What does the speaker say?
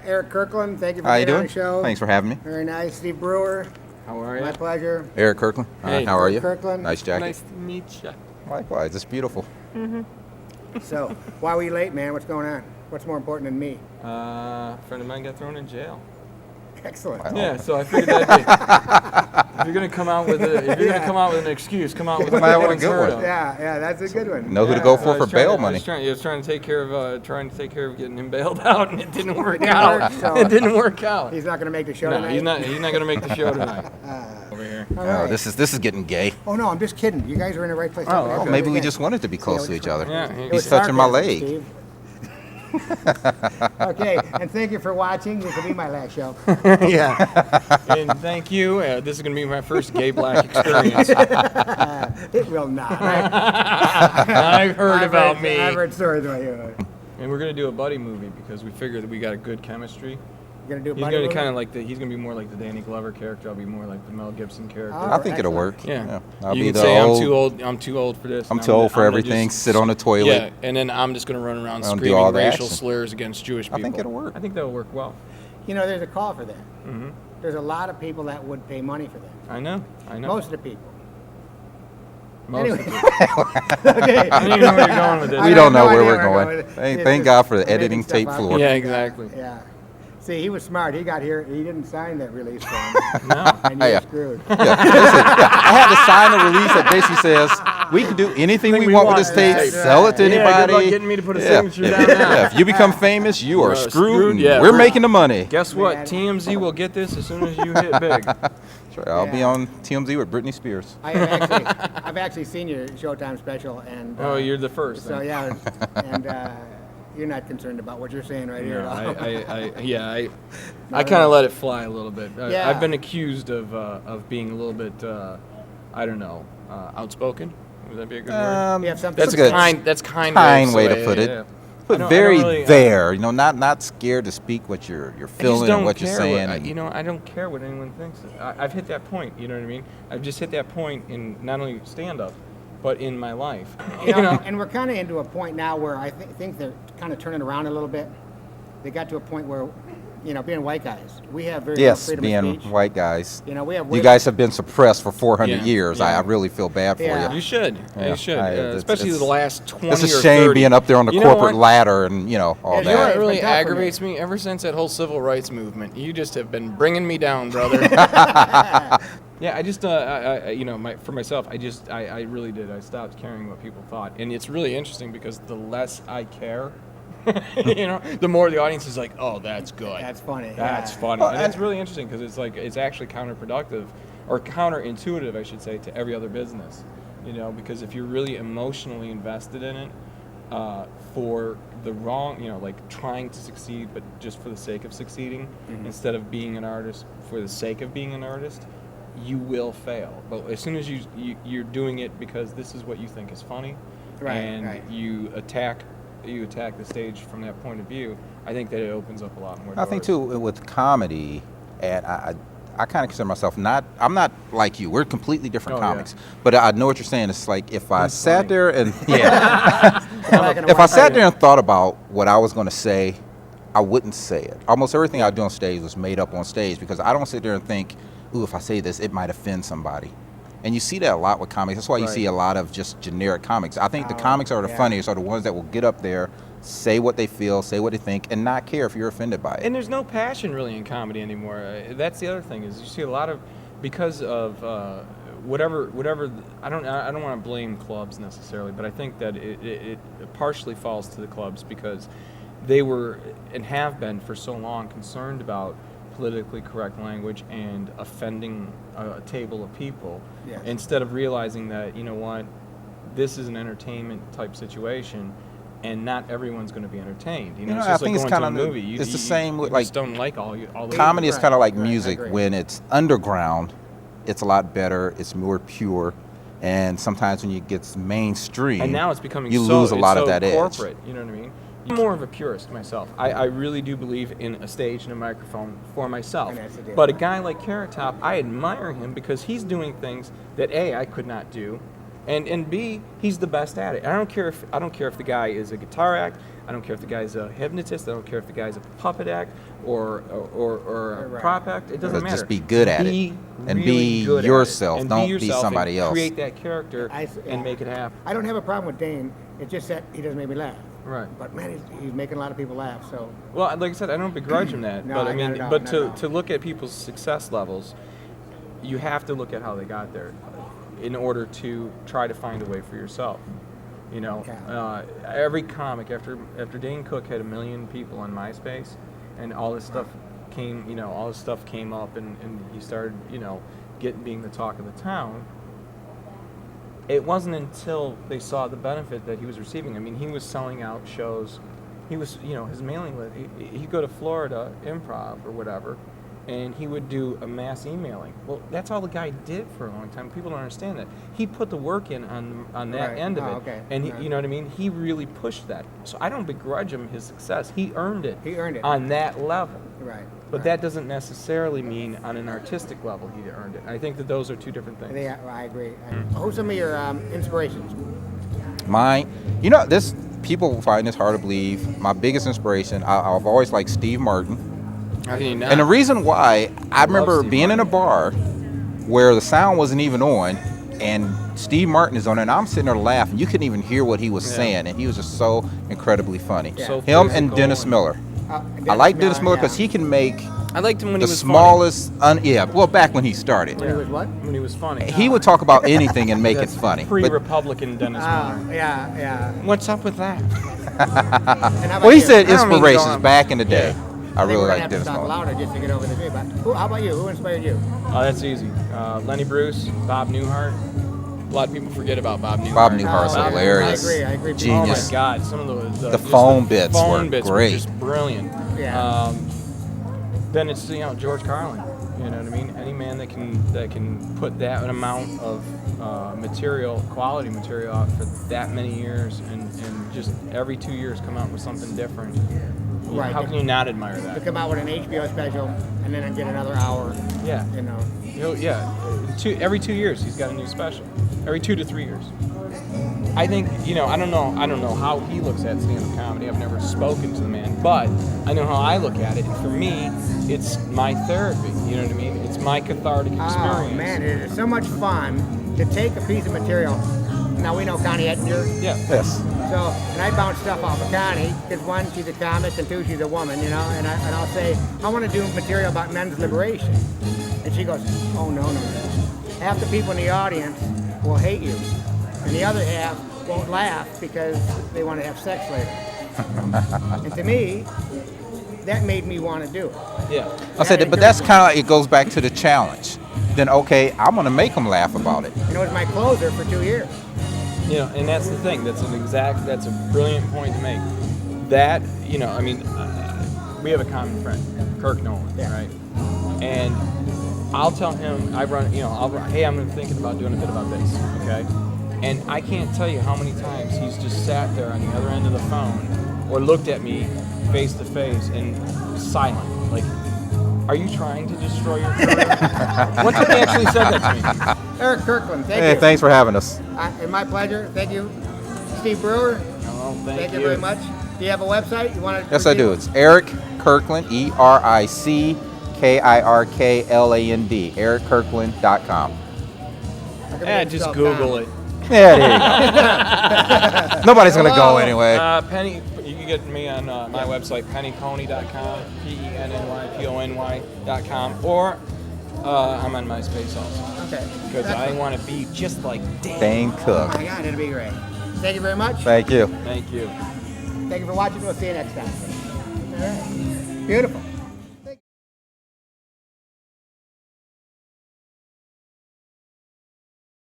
Eric Kirkland, thank you for How you being on doing? the show. Thanks for having me. Very nice. Steve Brewer. How are you? My pleasure. Eric Kirkland. Hey. How are you? Kirkland. Nice jacket. Nice to meet you. Likewise, it's beautiful. So, why were you late, man? What's going on? What's more important than me? A friend of mine got thrown in jail. Excellent. Wow. Yeah, so I figured that if you're gonna come out with an excuse, come out with Come out with a everyone's good heard one. of. Yeah, that's a good one. Know who to Yeah. go I for was bail trying- money. I was trying to take care of getting him bailed out, and it didn't work didn't out. work, so- It didn't work out. He's not going to make the show No, tonight? he's not gonna make the show tonight. Over here. All Oh, right. this is getting gay. Oh, no, I'm just kidding. You guys are in the right place. Oh, Oh, okay. maybe we just wanted to be close to each other. Yeah, It He's was touching my sarcasm, leg. Steve. Okay, and thank you for watching. This will be my last show. Yeah. And thank you. This is gonna be my first gay black experience. It will not. Right? I've heard about me. I've heard stories about you. And we're gonna do a buddy movie because we figured that we got a good chemistry. You're going to do a He's buddy gonna movie? kind of like he's gonna be more like the Danny Glover character. I'll be more like the Mel Gibson character. Oh, I think it'll excellent. work. Yeah. I'll You be can the say old. I'm too old for this. I'm and too old for gonna everything. just- Sit on the toilet. Yeah, and then I'm just gonna run around I'll do screaming all the racial action. slurs against Jewish people. I think it'll work. I think that'll work well. You know, there's a call for that. Hmm. There's a lot of people that would pay money for that. I know. Most of the people. Most Anyway. of the- Okay. I don't even know where you're going with this. I We have don't know no where idea we're I'm going. with it. Thank- It's thank just God for the making editing stuff tape up. floor. Yeah, exactly. Yeah. See, he was smart. He got here. He didn't sign that release form. No. And you're Yeah. screwed. Yeah, listen, I had to sign a release that basically says we can do anything we want with this tape. That's Sell it to right. Yeah, anybody. good luck getting me to put a Yeah. signature Yeah. down now. Yeah, if you become famous, you are screwed, screwed. and yeah. We're making the money. Guess what? Man. TMZ will get this as soon as you hit big. That's right. I'll be Yeah. on TMZ with Britney Spears. I've actually seen your Showtime special, and Oh, you're the first. so then. yeah, and you're not concerned about what you're saying right here No, at all. I kind of let it fly a little bit. Yeah. I've been accused of being a little bit, I don't know, outspoken. Would that be a good word? You have something That's to good. say? kind. That's kind. Kind of way say to put it. yeah. But I don't very really, there, not scared to speak what you're I just feeling don't and what you're care saying. I don't care what anyone thinks. I've hit that point. You know what I mean? I've just hit that point in not only stand up, but in my life. You know, and we're kind of into a point now where I think they're kind of turning around a little bit. They got to a point where, being white guys, we have very little Yes, freedom being of speech. white guys. We have You guys have been suppressed for 400 Yeah, years. yeah. I really feel bad for Yeah. You should. Yeah, You should. it's- Especially it's- the last 20 It's a or shame 30. being up there on the You know corporate what? ladder and, all Yeah, You know that. what It's really been tough for me. aggravates me? Ever since that whole civil rights movement, you just have been bringing me down, brother. Yeah, I just, for myself, I really did. I stopped caring what people thought, and it's really interesting because the less I care, the more the audience is like, "Oh, that's good. That's funny. That's yeah. funny," and it's really interesting because it's actually counterproductive, or counterintuitive, I should say, to every other business. Because if you're really emotionally invested in it, for the wrong, like trying to succeed, but just for the sake of succeeding, instead of being an artist for the sake of being an artist, you will fail. But as soon as you're doing it because this is what you think is funny, Right, and right. you attack the stage from that point of view, I think that it opens up a lot more I doors. think too with comedy, and I kind of consider myself I'm not like you. We're completely different Oh, yeah. comics. But I know what you're saying. It's like if I I'm sat funny. there and Black and if I white. sat there and thought about what I was going to say, I wouldn't say it. Almost everything I do on stage was made up on stage because I don't sit there and think, ooh, if I say this, it might offend somebody. And you see that a lot with comics. That's why you Right. see a lot of just generic comics. I think the comics are the yeah. funniest, are the ones that will get up there, say what they feel, say what they think, and not care if you're offended by it. And there's no passion really in comedy anymore. That's the other thing is you see a lot of, because of whatever. I don't want to blame clubs necessarily, but I think that it partially falls to the clubs because they were and have been for so long concerned about politically correct language and offending a table of people, Yes. instead of realizing that this is an entertainment type situation. And not everyone's going to be entertained. It's I just think like it's going kinda to a movie. it's the same with, you like, just don't like all the Comedy is Right, kind of like right, I music. agree. When it's underground, it's a lot better, it's more pure, and sometimes when it gets mainstream, And now it's becoming you so, lose a lot it's of so that edge. corporate. You know what I mean? I'm more of a purist myself. I really do believe in a stage and a microphone for myself. And that's the deal. But a guy like Carrot Top, I admire him because he's doing things that I could not do, And B, he's the best at it. I don't care if the guy is a guitar act. I don't care if the guy's a hypnotist. I don't care if the guy's a puppet act or a Right. prop act. It doesn't matter. Just be good at it. And be good at it. yourself. And Don't be be yourself somebody and else. Create that character Yeah. and make it happen. I don't have a problem with Dane. It's just that he doesn't make me laugh. Right. But man, he's making a lot of people laugh. So Well, like I said, I don't begrudge him that. No, but I not mean, at all, but not at all. to look at people's success levels, you have to look at how they got there in order to try to find a way for yourself. You know, Yeah. every comic after Dane Cook had 1 million people on MySpace, and all this stuff came up, and he started, being the talk of the town. It wasn't until they saw the benefit that he was receiving. I mean, he was selling out shows. He was, his mailing list. He'd go to Florida Improv or whatever, and he would do a mass emailing. Well, that's all the guy did for a long time. People don't understand that. He put the work in on that Right. end of Oh, it, okay. and Right. you know what I mean. He really pushed that. So I don't begrudge him his success. He earned it. He earned it. On that level. right. But right. that doesn't necessarily mean on an artistic level he earned it. I think that those are two different things. Yeah, I agree. Who's some of your inspirations? Mine, this people find this hard to believe. My biggest inspiration, I've always liked Steve Martin. How can you not? And the reason why, I remember Steve being in a bar where the sound wasn't even on, and Steve Martin is on, and I'm sitting there laughing. You couldn't even hear what he was saying, and he was just so incredibly funny. Yeah. So Him and physical Dennis Miller. I like Dennis Miller because he can make I liked him when the he was smallest, back when he started. When he was what? funny. When he was funny. He would talk about anything and make it That's funny. But, Pre-Republican Dennis Miller. Yeah. What's up with that? And how about well, he you? said I don't mean to go inspirations on. back in the day. Yeah. I think really we're gonna like have to Dennis talk Miller. louder just to get over the tree. But how about you? Who inspired you? Oh, that's easy. Lenny Bruce, Bob Newhart. A lot of people forget about Bob Newhart. Bob Newhart's Oh, hilarious. I agree. Genius. Oh my God! Some of the The just phone bits phone were bits great. Were just brilliant. Yeah. Then it's George Carlin. You know what I mean? Any man that can put that amount of quality material out for that many years, and just every 2 years come out with something different. Right. How can you not admire To that? come out with an HBO special and then get another hour. Yeah. Every 2 years he's got a new special. Every 2 to 3 years. I think I don't know how he looks at stand-up comedy. I've never spoken to the man, but I know how I look at it. And for me, it's my therapy. You know what I mean? It's my cathartic experience. Oh man, it is so much fun to take a piece of material. Now we know Connie Ettinger. Yeah. Yes. So, and I bounce stuff off of Connie, because one, she's a comic, and two, she's a woman, and I'll say, I want to do material about men's liberation. And she goes, oh, no. Half the people in the audience will hate you, and the other half won't laugh because they want to have sex later. And to me, that made me want to do it. Yeah. I said, but that's kind of, it goes back to the challenge. Then, okay, I'm going to make them laugh about it. And it was my closer for 2 years. And that's the thing. That's a brilliant point to make. That, we have a common friend, Kirk Nolan, Yeah. right? And I'll tell him, hey, I'm thinking about doing a bit about this, okay? And I can't tell you how many times he's just sat there on the other end of the phone or looked at me face to face and silent, like, are you trying to destroy your career? What if he actually said that to me? Eric Kirkland, thank Hey, you. thanks for having us. And my pleasure. Thank you. Steve Brewer, No, thank you very much. Do you have a website? You want to? Yes, I do. It's Eric Kirkland, EricKirkland, EricKirkland.com. Yeah, just Google it. Yeah, there you go. Nobody's going to go Hello. anyway. Penny, you can get me on my website, pennypony.com, pennypony.com, or I'm on MySpace also. Okay. Because I want to be just like Dan. Dane Oh Cook. my God, it'll be great. Thank you very much. Thank you. Thank you. Thank you for watching. We'll see you next time. All right. Beautiful.